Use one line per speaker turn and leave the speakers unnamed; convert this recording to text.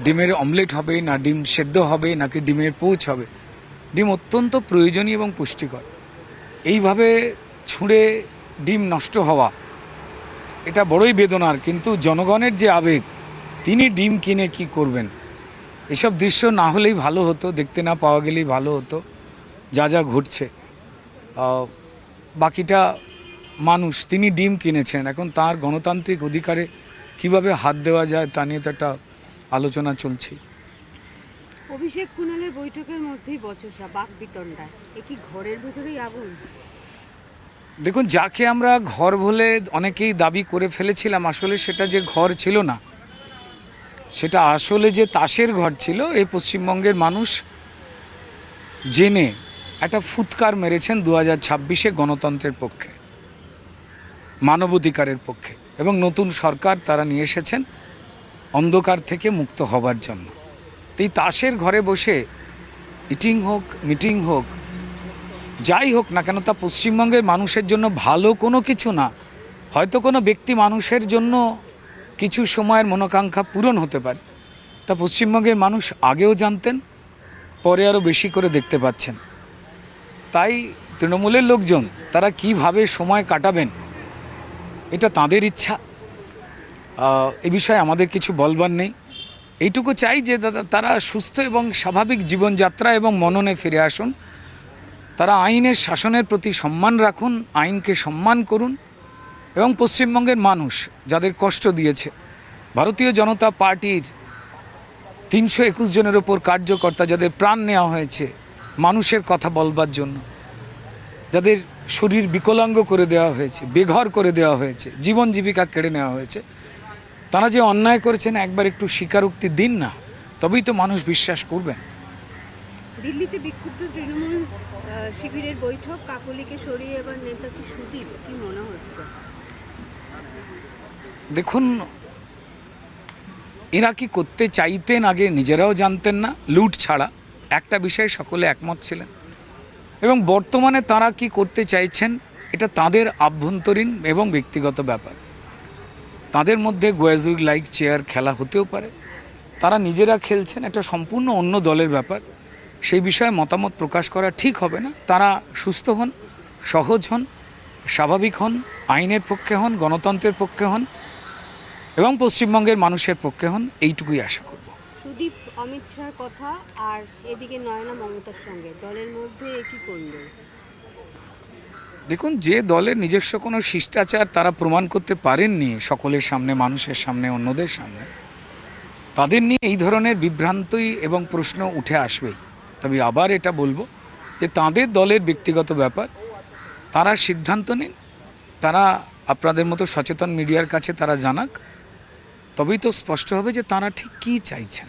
ডিমের অমলেট হবে না ডিম সেদ্ধ হবে নাকি ডিমের পোচ হবে। ডিম অত্যন্ত প্রয়োজনীয় এবং পুষ্টিকর। এইভাবে ছুঁড়ে ডিম নষ্ট হওয়া এটা বড়ই বেদনার, কিন্তু জনগণের যে আবেগ, তিনি ডিম কিনে কি করবেন। এসব দৃশ্য না হলেই ভালো হতো, দেখতে না পাওয়া গেলেই ভালো হতো। যা যা ঘটছে, বাকিটা মানুষ, তিনি ডিম কিনেছেন, এখন তার গণতান্ত্রিক অধিকারে কিভাবে হাত দেওয়া যায় তা নিয়ে তো একটা আলোচনা চলছে।
অভিষেক কুণালের বৈঠকের মধ্যেই বচসা, বাক বিতণ্ডায়, এ কি ঘরের ভেতরেই আগুন?
দেখুন, যাকে আমরা ঘর বলে অনেকেই দাবি করে ফেলেছিলাম, আসলে সেটা যে ঘর ছিল না, সেটা আসলে যে তাসের ঘর ছিল। এই পশ্চিমবঙ্গের মানুষ জেনে একটা ফুৎকার মেরেছেন 2026-এ গণতন্ত্রের পক্ষে, মানবাধিকারের পক্ষে, এবং নতুন সরকার তারা নিয়ে এসেছেন অন্ধকার থেকে মুক্ত হবার জন্য। এই তাসের ঘরে বসে ইটিং হোক, মিটিং হোক, যাই হোক না কেন, তা পশ্চিমবঙ্গের মানুষের জন্য ভালো কোনো কিছু না। হয়তো কোনো ব্যক্তি মানুষের জন্য কিছু সময়ের মনোকাঙ্ক্ষা পূরণ হতে পারে, তা পশ্চিমবঙ্গের মানুষ আগেও জানতেন, পরে আরও বেশি করে দেখতে পাচ্ছেন। তাই তৃণমূলের লোকজন তারা কিভাবে সময় কাটাবেন, এটা তাদের ইচ্ছা। এ বিষয়ে আমাদের কিছু বলবার নেই। এইটুকু চাই যে তারা সুস্থ এবং স্বাভাবিক জীবনযাত্রা এবং মননে ফিরে আসুন। তারা আইনের শাসনের প্রতি সম্মান রাখুন, আইনকে সম্মান করুন, এবং পশ্চিমবঙ্গের মানুষ যাদের কষ্ট দিয়েছে, ভারতীয় জনতা পার্টির 321 জনের ওপর কার্যকর্তা যাদের প্রাণ নেওয়া হয়েছে মানুষের কথা বলবার জন্য, যাদের শরীর বিকলাঙ্গ করে দেওয়া হয়েছে, বেঘর করে দেওয়া হয়েছে, জীবন জীবিকা কেড়ে নেওয়া হয়েছে, তারা যে অন্যায় করেছেন একবার একটু স্বীকারোক্তি দিন না, তবেই তো মানুষ বিশ্বাস করবেন।
দিল্লিতে বিক্ষুব্ধ তৃণমূল শিবিরের বৈঠক, কাকলিকে সরিয়ে এবার নেতা কি সুদীপ, কি মনে হচ্ছে?
দেখুন, এরা কি করতে চাইতেন আগে নিজেরাও জানতেন না, লুট ছাড়া। একটা বিষয়ে সকলে একমত ছিলেন, এবং বর্তমানে তারা কি করতে চাইছেন এটা তাদের আভ্যন্তরীণ এবং ব্যক্তিগত ব্যাপার। তাদের মধ্যে গোয়াজুইগ লাইক চেয়ার খেলা হতেও পারে, তারা নিজেরা খেলছেন, এটা সম্পূর্ণ অন্য দলের ব্যাপার। সেই বিষয়ে মতামত প্রকাশ করা ঠিক হবে না। তারা সুস্থ হন, সহজ হন, স্বাভাবিক হন, আইনের পক্ষে হন, গণতন্ত্রের পক্ষে হন, এবং পশ্চিমবঙ্গের মানুষের পক্ষে হন, এইটুকুই আশা করব।
সুদীপ অমিত শাহর কথা, আর এদিকে নয়না মমতার সঙ্গে দলের মধ্যে একই করলো।
দেখুন, যে দলের নিজস্ব কোনো শিষ্টাচার তারা প্রমাণ করতে পারেননি সকলের সামনে, মানুষের সামনে, অন্যদের সামনে, তাদের নিয়ে এই ধরনের বিভ্রান্তি এবং প্রশ্ন উঠে আসবেই। তবে আবার এটা বলবো যে তাদের দলের ব্যক্তিগত ব্যাপার, তারা সিদ্ধান্ত নিন, তারা আপনাদের মতো সচেতন মিডিয়ার কাছে তারা জানাক, তবেই তো স্পষ্ট হবে যে তারা ঠিক কী চাইছেন।